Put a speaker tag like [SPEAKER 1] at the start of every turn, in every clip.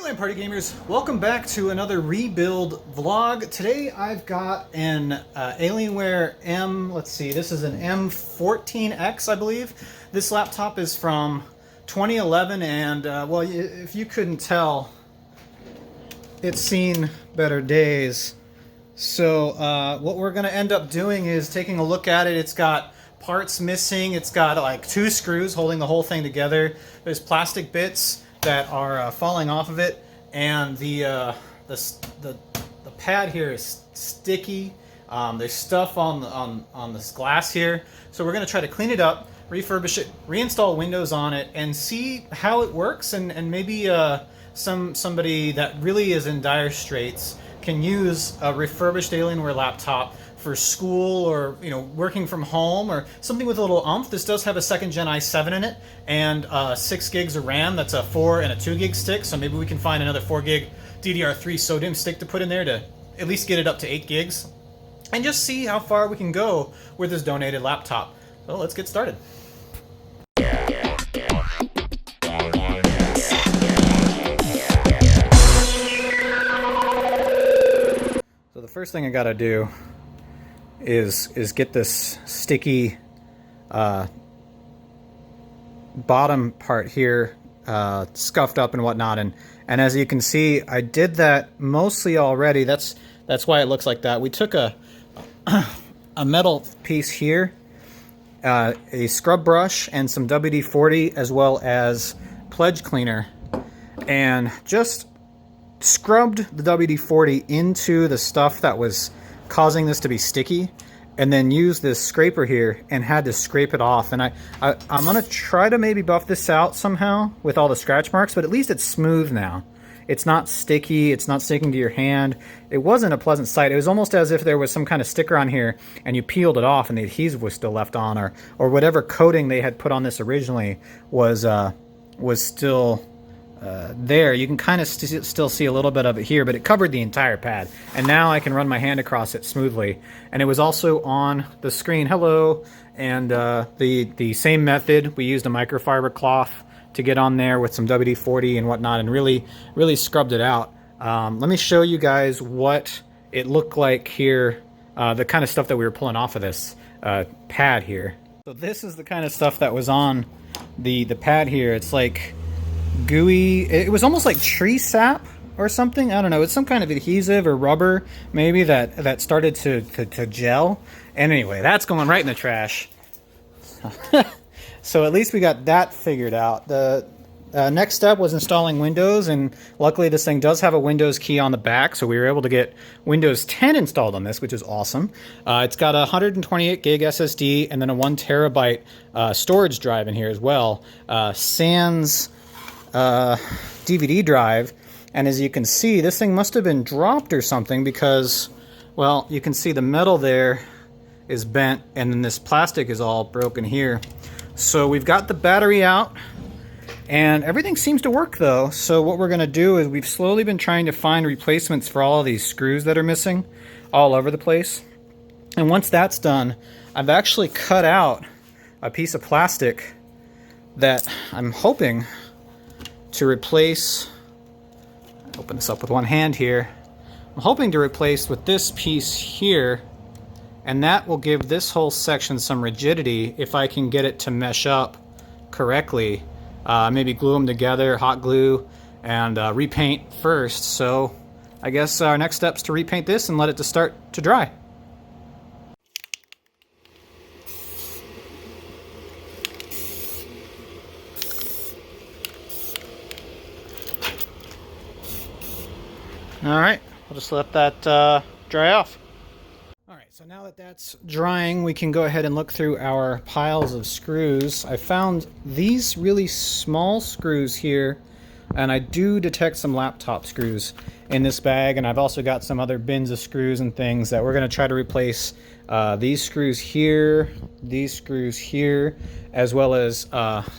[SPEAKER 1] Hey Party Gamers, welcome back to another rebuild vlog. Today I've got an Alienware this is an m14x, I believe. This laptop is from 2011 and, well, if you couldn't tell, it's seen better days. So what we're going to end up doing is taking a look at it. It's got parts missing, it's got like 2 screws holding the whole thing together. There's plastic bits that are falling off of it, and the pad here is sticky. There's stuff on this glass here, so we're going to try to clean it up, refurbish it, reinstall Windows on it, and see how it works. And maybe somebody that really is in dire straits can use a refurbished Alienware laptop for school, or working from home, or something with a little oomph. This does have a 2nd gen i7 in it and 6 gigs of RAM. That's a 4 and a 2 gig stick, so maybe we can find another 4 gig DDR3 SODIMM stick to put in there to at least get it up to 8 gigs and just see how far we can go with this donated laptop. So let's get started. So the first thing I gotta do is get this sticky bottom part here scuffed up and whatnot, and as you can see, I did that mostly already. That's why it looks like that. We took a metal piece here, a scrub brush, and some WD-40 as well as pledge cleaner, and just scrubbed the WD-40 into the stuff that was causing this to be sticky, and then used this scraper here and had to scrape it off. And I'm gonna try to maybe buff this out somehow with all the scratch marks, but at least it's smooth now. It's not sticky, it's not sticking to your hand. It wasn't a pleasant sight. It was almost as if there was some kind of sticker on here and you peeled it off and the adhesive was still left on, or whatever coating they had put on this originally was still there. You can kind of still see a little bit of it here, but it covered the entire pad, and now I can run my hand across it smoothly. And it was also on the screen, hello, and the same method. We used a microfiber cloth to get on there with some WD-40 and whatnot, and really scrubbed it out. Let me show you guys what it looked like here, the kind of stuff that we were pulling off of this pad here. So this is the kind of stuff that was on the pad here. It's like gooey. It was almost like tree sap or something. I don't know. It's some kind of adhesive or rubber maybe that started to gel. And anyway, that's going right in the trash. So at least we got that figured out. The next step was installing Windows, and luckily this thing does have a Windows key on the back, so we were able to get Windows 10 installed on this, which is awesome. It's got a 128 gig SSD and then a 1 terabyte storage drive in here as well. Sans DVD drive, and as you can see, this thing must have been dropped or something, because, well, you can see the metal there is bent and then this plastic is all broken here. So we've got the battery out and everything seems to work though. So what we're going to do is we've slowly been trying to find replacements for all of these screws that are missing all over the place, and once that's done, I've actually cut out a piece of plastic that I'm hoping to replace. Open this up with one hand here. I'm hoping to replace with this piece here, and that will give this whole section some rigidity if I can get it to mesh up correctly. Maybe glue them together, hot glue, and repaint first. So I guess our next step is to repaint this and let it to start to dry. Alright, we'll just let that dry off. Alright, so now that that's drying, we can go ahead and look through our piles of screws. I found these really small screws here, and I do detect some laptop screws in this bag, and I've also got some other bins of screws and things that we're going to try to replace. These screws here, as well as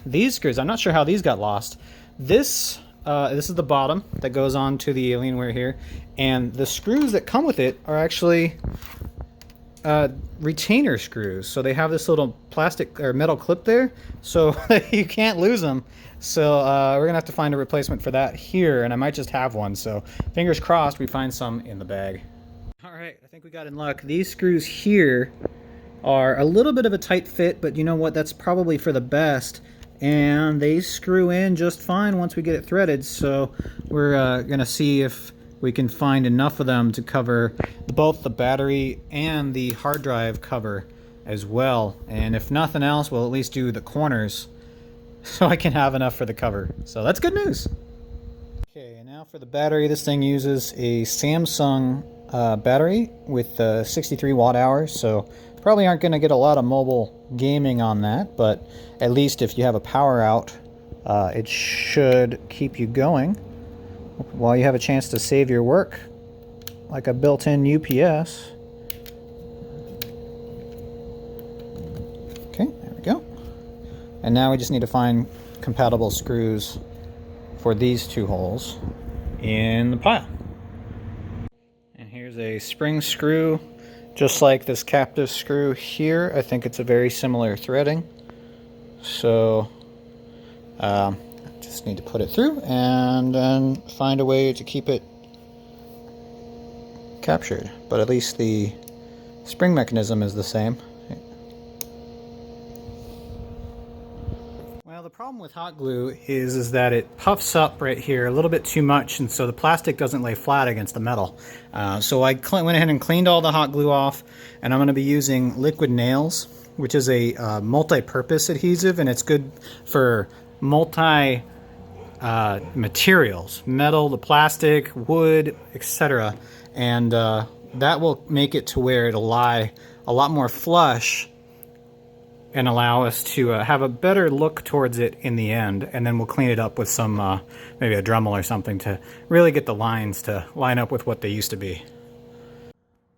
[SPEAKER 1] these screws. I'm not sure how these got lost. This is the bottom that goes on to the Alienware here, and the screws that come with it are actually retainer screws. So they have this little plastic or metal clip there, so you can't lose them. So we're gonna have to find a replacement for that here, and I might just have one. So fingers crossed we find some in the bag. All right, I think we got in luck. These screws here are a little bit of a tight fit, but you know what? That's probably for the best. And they screw in just fine once we get it threaded. So we're gonna see if we can find enough of them to cover both the battery and the hard drive cover as well. And if nothing else, we'll at least do the corners so I can have enough for the cover. So that's good news. Okay, and now for the battery. This thing uses a Samsung battery with 63 watt hours, so probably aren't going to get a lot of mobile gaming on that, but at least if you have a power out, it should keep you going while you have a chance to save your work, like a built-in UPS. Okay, there we go. And now we just need to find compatible screws for these two holes in the pile. And here's a spring screw, just like this captive screw here. I think it's a very similar threading. So just need to put it through and then find a way to keep it captured. But at least the spring mechanism is the same. Well, the problem with hot glue is that it puffs up right here a little bit too much, and so the plastic doesn't lay flat against the metal. So I went ahead and cleaned all the hot glue off, and I'm going to be using liquid nails, which is a multi-purpose adhesive, and it's good for multi materials, metal, the plastic, wood, etc. And that will make it to where it'll lie a lot more flush and allow us to have a better look towards it in the end. And then we'll clean it up with some, maybe a Dremel or something to really get the lines to line up with what they used to be.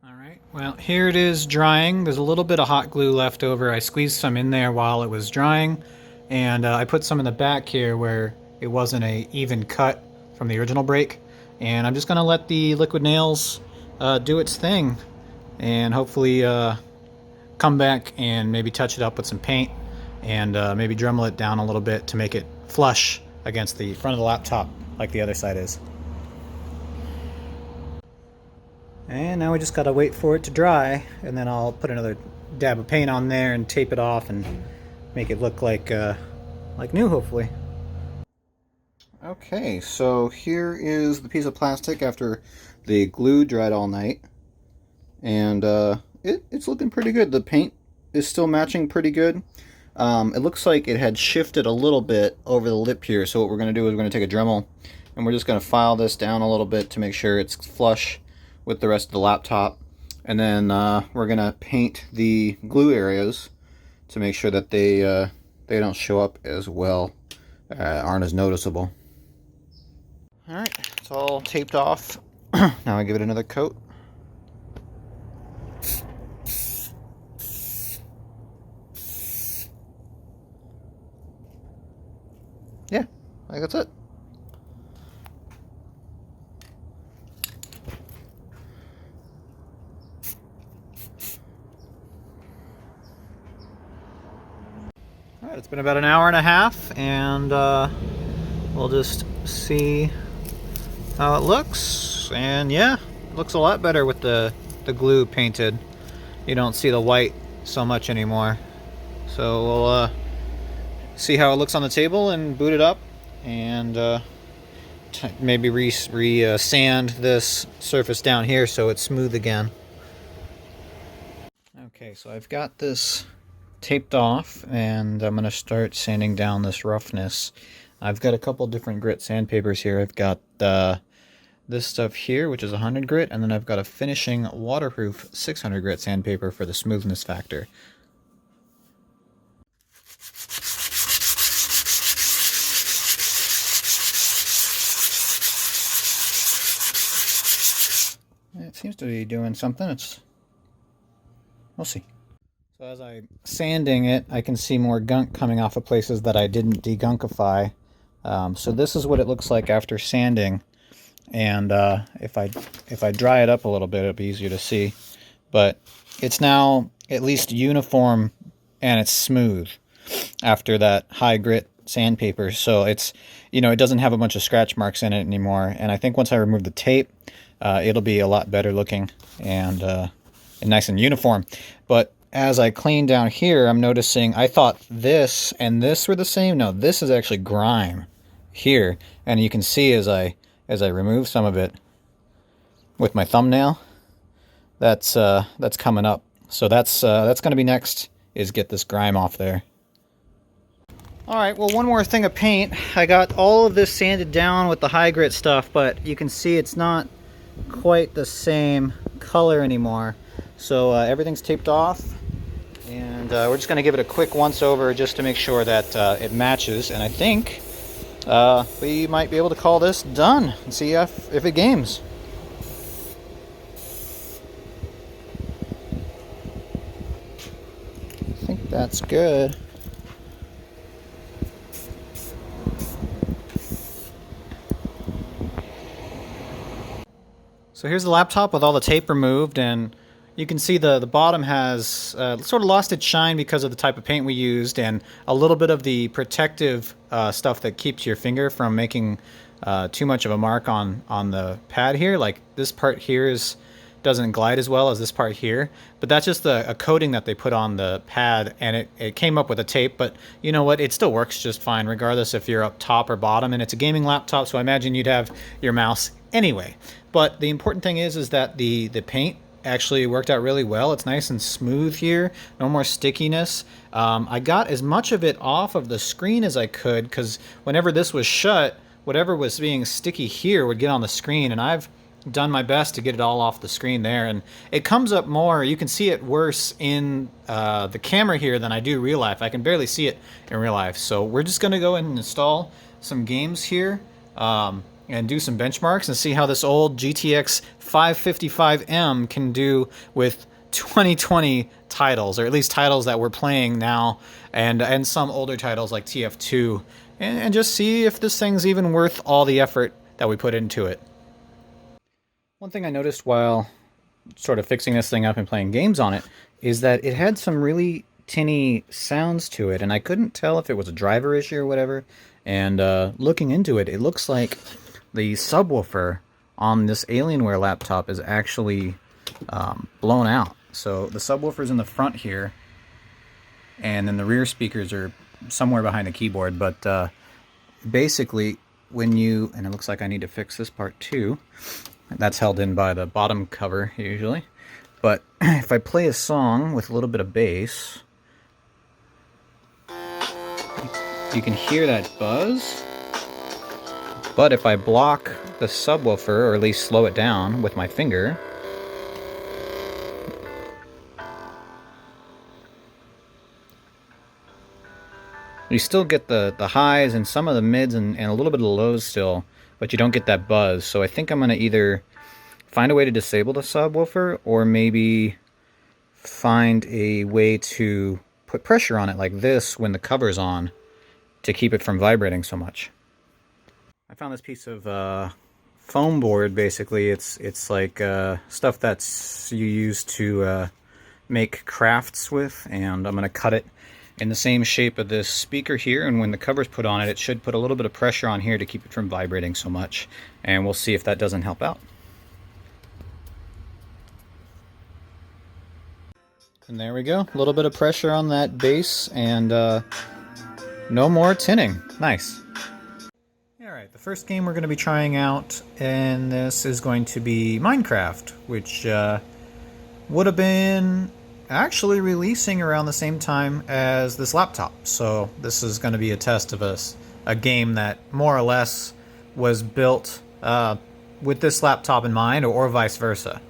[SPEAKER 1] All right, well, here it is drying. There's a little bit of hot glue left over. I squeezed some in there while it was drying, and I put some in the back here where it wasn't a even cut from the original break. And I'm just gonna let the liquid nails do its thing, and hopefully come back and maybe touch it up with some paint and maybe Dremel it down a little bit to make it flush against the front of the laptop like the other side is. And now we just gotta wait for it to dry, and then I'll put another dab of paint on there and tape it off and make it look like new, hopefully. Okay, so here is the piece of plastic after the glue dried all night, and it's looking pretty good. The paint is still matching pretty good. It looks like it had shifted a little bit over the lip here, so what we're going to do is we're going to take a Dremel and we're just going to file this down a little bit to make sure it's flush with the rest of the laptop, and then we're going to paint the glue areas to make sure that they don't show up as well, aren't as noticeable. Alright, it's all taped off. Now I give it another coat. Yeah, I think that's it. Alright, it's been about an hour and a half, and we'll just see how it looks. And yeah, it looks a lot better with the glue painted. You don't see the white so much anymore. So we'll see how it looks on the table and boot it up, and maybe sand this surface down here so it's smooth again. Okay, so I've got this taped off, and I'm going to start sanding down this roughness. I've got a couple different grit sandpapers here. I've got this stuff here, which is 100 grit, and then I've got a finishing waterproof 600 grit sandpaper for the smoothness factor. It seems to be doing something. We'll see. So as I'm sanding it, I can see more gunk coming off of places that I didn't degunkify. So this is what it looks like after sanding. And if I dry it up a little bit, it'll be easier to see. But it's now at least uniform and it's smooth after that high grit sandpaper. So it's, you know, it doesn't have a bunch of scratch marks in it anymore. And I think once I remove the tape, it'll be a lot better looking and nice and uniform. But as I clean down here, I'm noticing, I thought this and this were the same. No, this is actually grime here. And you can see as I remove some of it with my thumbnail, that's coming up. So that's going to be next, is get this grime off there. All right, well, one more thing of paint. I got all of this sanded down with the high grit stuff, but you can see it's not quite the same color anymore. So everything's taped off, and we're just going to give it a quick once over just to make sure that it matches. And I think we might be able to call this done and see if it games. I think that's good. So here's the laptop with all the tape removed, and you can see the bottom has sort of lost its shine because of the type of paint we used, and a little bit of the protective stuff that keeps your finger from making too much of a mark on the pad here. Like this part here doesn't glide as well as this part here, but that's just a coating that they put on the pad, and it came up with a tape. But you know what, it still works just fine regardless if you're up top or bottom, and it's a gaming laptop, so I imagine you'd have your mouse anyway. But the important thing is that the paint actually worked out really well. It's nice and smooth here, no more stickiness. I got as much of it off of the screen as I could, because whenever this was shut, whatever was being sticky here would get on the screen, and I've done my best to get it all off the screen there. And it comes up more, you can see it worse in the camera here than I do real life. I can barely see it in real life. So we're just gonna go and install some games here and do some benchmarks and see how this old GTX 555M can do with 2020 titles, or at least titles that we're playing now, and some older titles like TF2, and just see if this thing's even worth all the effort that we put into it. One thing I noticed while sort of fixing this thing up and playing games on it is that it had some really tinny sounds to it, and I couldn't tell if it was a driver issue or whatever. And looking into it, it looks like the subwoofer on this Alienware laptop is actually blown out. So the subwoofer's in the front here, and then the rear speakers are somewhere behind the keyboard. But basically, when you, and it looks like I need to fix this part too. That's held in by the bottom cover usually. But if I play a song with a little bit of bass, you can hear that buzz. But if I block the subwoofer, or at least slow it down with my finger, you still get the highs and some of the mids and a little bit of the lows still, but you don't get that buzz. So I think I'm going to either find a way to disable the subwoofer, or maybe find a way to put pressure on it like this when the cover's on to keep it from vibrating so much. I found this piece of foam board. Basically, it's like stuff that's you use to make crafts with, and I'm going to cut it in the same shape of this speaker here, and when the cover's put on it, it should put a little bit of pressure on here to keep it from vibrating so much, and we'll see if that doesn't help out. And there we go, a little bit of pressure on that base, and no more tinning. Nice. Alright, the first game we're going to be trying out in this is going to be Minecraft, which would have been actually releasing around the same time as this laptop. So this is going to be a test of a game that more or less was built with this laptop in mind, or vice versa.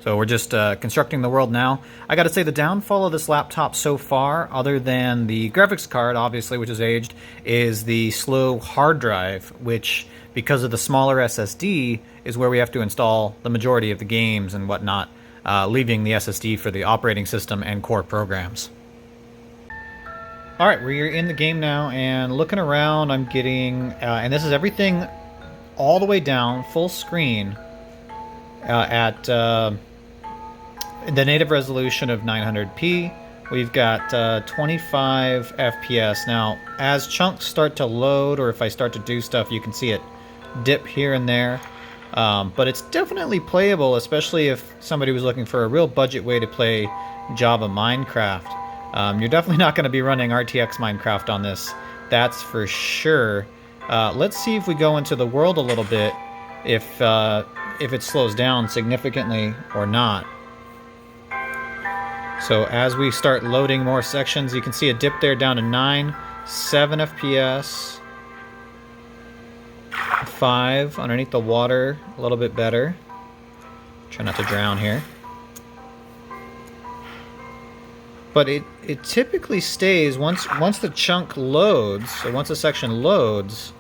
[SPEAKER 1] So we're just constructing the world now. I gotta say, the downfall of this laptop so far, other than the graphics card, obviously, which is aged, is the slow hard drive, which, because of the smaller SSD, is where we have to install the majority of the games and whatnot, leaving the SSD for the operating system and core programs. Alright, we're in the game now, and looking around, I'm getting, and this is everything all the way down, full screen, at the native resolution of 900p. We've got 25 FPS. Now, as chunks start to load, or if I start to do stuff, you can see it dip here and there. But it's definitely playable, especially if somebody was looking for a real budget way to play Java Minecraft. You're definitely not going to be running RTX Minecraft on this, that's for sure. Let's see if we go into the world a little bit, if it slows down significantly or not. So as we start loading more sections, you can see a dip there down to 9, 7 FPS, 5 underneath the water, a little bit better. Try not to drown here. But it typically stays, once the chunk loads, or once a section loads,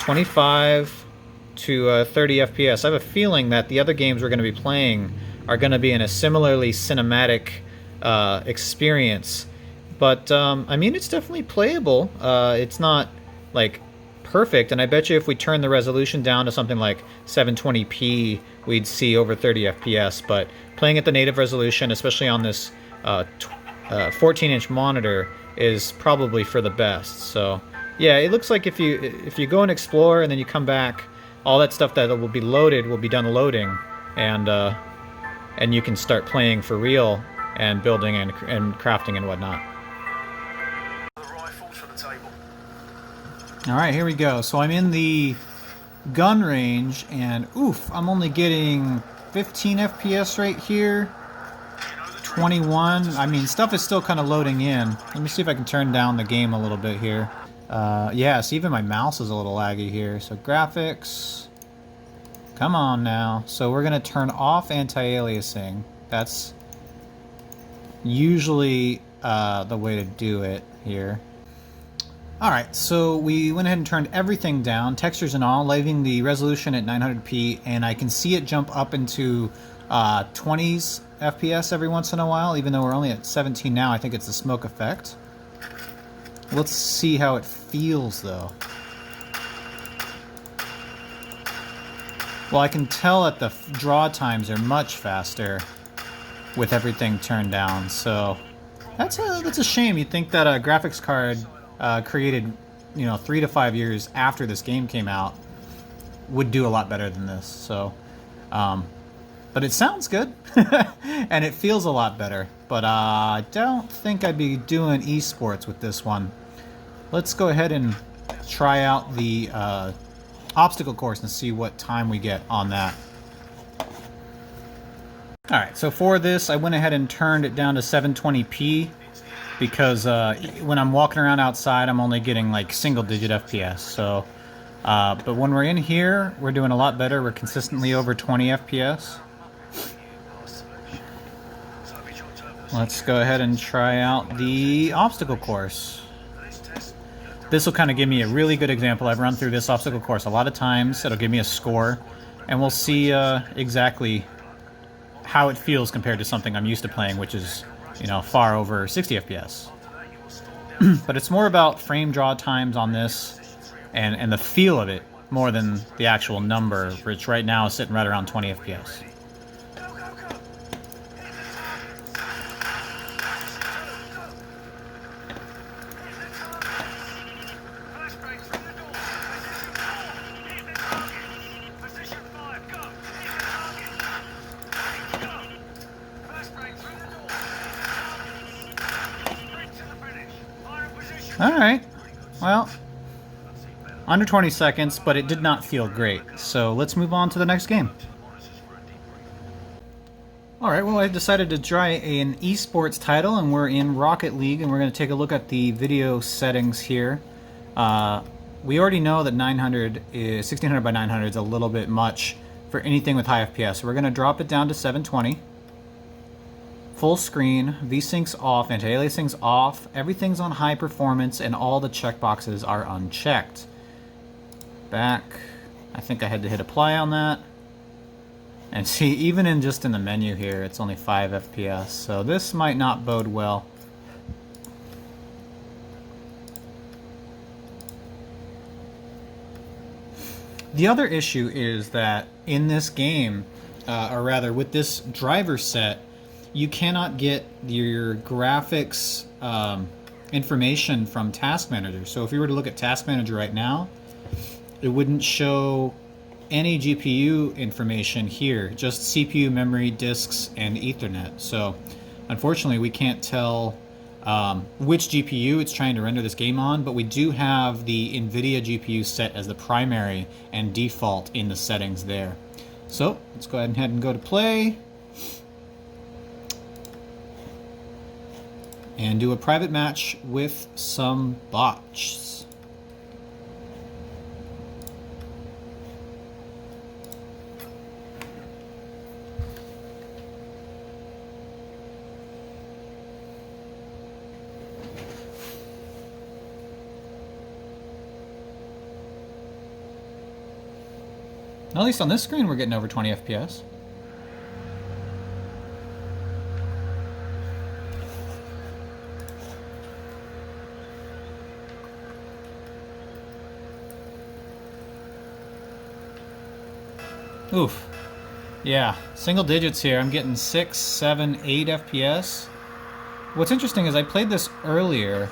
[SPEAKER 1] 25 to 30 FPS. I have a feeling that the other games we're going to be playing are going to be in a similarly cinematic experience. But, I mean, it's definitely playable. It's not, like, perfect, and I bet you if we turn the resolution down to something like 720p, we'd see over 30 FPS, but playing at the native resolution, especially on this 14-inch monitor, is probably for the best. So, yeah, it looks like if you go and explore and then you come back, all that stuff that will be loaded will be done loading, and you can start playing for real and building and crafting and whatnot. Alright, here we go. So I'm in the gun range, and oof, I'm only getting 15 FPS right here. 21. I mean, stuff is still kind of loading in. Let me see if I can turn down the game a little bit here. Yeah, so even my mouse is a little laggy here. So graphics. Come on now. So we're going to turn off anti-aliasing. That's usually the way to do it here. Alright, so we went ahead and turned everything down, textures and all, leaving the resolution at 900p, and I can see it jump up into 20s FPS every once in a while, even though we're only at 17 now. I think it's the smoke effect. Let's see how it feels, though. Well, I can tell that the draw times are much faster with everything turned down, so that's a shame. You'd think that a graphics card created, 3 to 5 years after this game came out would do a lot better than this. So, but it sounds good, and it feels a lot better. But I don't think I'd be doing esports with this one. Let's go ahead and try out the obstacle course and see what time we get on that. Alright, so for this, I went ahead and turned it down to 720p. Because when I'm walking around outside, I'm only getting like single-digit FPS. So, but when we're in here, we're doing a lot better. We're consistently over 20 FPS. Let's go ahead and try out the obstacle course. This will kind of give me a really good example. I've run through this obstacle course a lot of times. It'll give me a score, and we'll see exactly how it feels compared to something I'm used to playing, which is, far over 60 FPS. But it's more about frame draw times on this and the feel of it more than the actual number, which right now is sitting right around 20 FPS. Alright, well, under 20 seconds, but it did not feel great. So let's move on to the next game. Alright, well, I decided to try an esports title, and we're in Rocket League, and we're going to take a look at the video settings here. We already know that 1600 by 900 is a little bit much for anything with high FPS. So we're going to drop it down to 720. Full screen, VSync's off, anti-aliasing's off, everything's on high performance, and all the checkboxes are unchecked. Back, I think I had to hit apply on that. And see, even in the menu here, it's only 5 FPS, so this might not bode well. The other issue is that in this game, or rather with this driver set, you cannot get your graphics information from Task Manager. So if you were to look at Task Manager right now, it wouldn't show any GPU information here, just CPU, memory, disks, and Ethernet. So unfortunately, we can't tell which GPU it's trying to render this game on, but we do have the NVIDIA GPU set as the primary and default in the settings there. So let's go ahead and go to play and do a private match with some bots. At least on this screen, we're getting over 20 FPS. Oof. Yeah, single digits here. I'm getting 6, 7, 8 FPS. What's interesting is I played this earlier,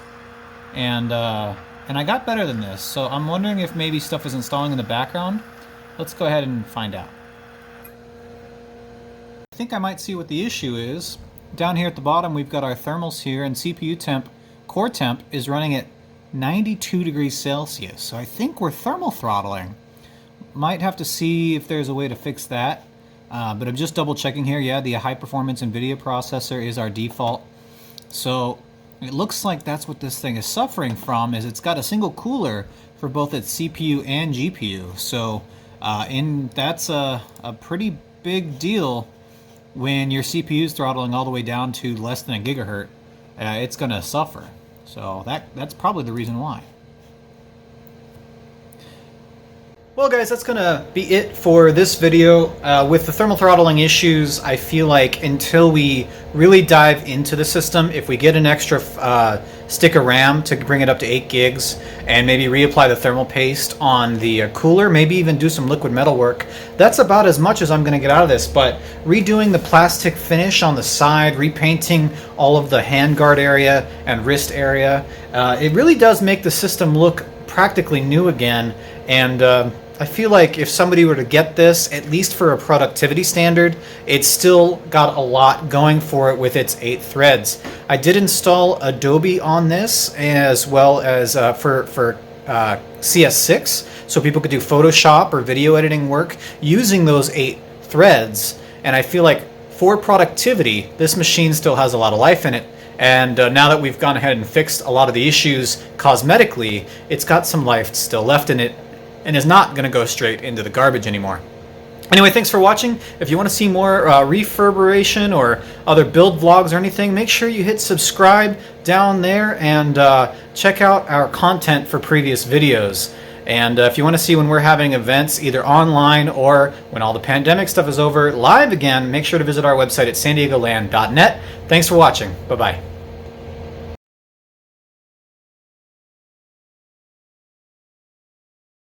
[SPEAKER 1] and I got better than this. So I'm wondering if maybe stuff is installing in the background. Let's go ahead and find out. I think I might see what the issue is. Down here at the bottom, we've got our thermals here, and CPU temp, core temp, is running at 92 degrees Celsius. So I think we're thermal throttling. Might have to see if there's a way to fix that. But I'm just double checking here. Yeah, the high performance NVIDIA processor is our default. So it looks like that's what this thing is suffering from, is it's got a single cooler for both its CPU and GPU. So that's a pretty big deal when your CPU is throttling all the way down to less than a gigahertz. It's going to suffer. So that's probably the reason why. Well guys, that's going to be it for this video. With the thermal throttling issues, I feel like until we really dive into the system, if we get an extra stick of RAM to bring it up to 8 gigs and maybe reapply the thermal paste on the cooler, maybe even do some liquid metal work, that's about as much as I'm going to get out of this. But redoing the plastic finish on the side, repainting all of the handguard area and wrist area, it really does make the system look practically new again. And I feel like if somebody were to get this, at least for a productivity standard, it's still got a lot going for it with its 8 threads. I did install Adobe on this, as well as for CS6, so people could do Photoshop or video editing work using those 8 threads. And I feel like for productivity, this machine still has a lot of life in it. And now that we've gone ahead and fixed a lot of the issues cosmetically, it's got some life still left in it, and is not going to go straight into the garbage anymore. Anyway, thanks for watching. If you want to see more refurbishing or other build vlogs or anything, make sure you hit subscribe down there and check out our content for previous videos. And if you want to see when we're having events, either online or when all the pandemic stuff is over, live again, make sure to visit our website at sandiegoland.net. Thanks for watching. Bye-bye.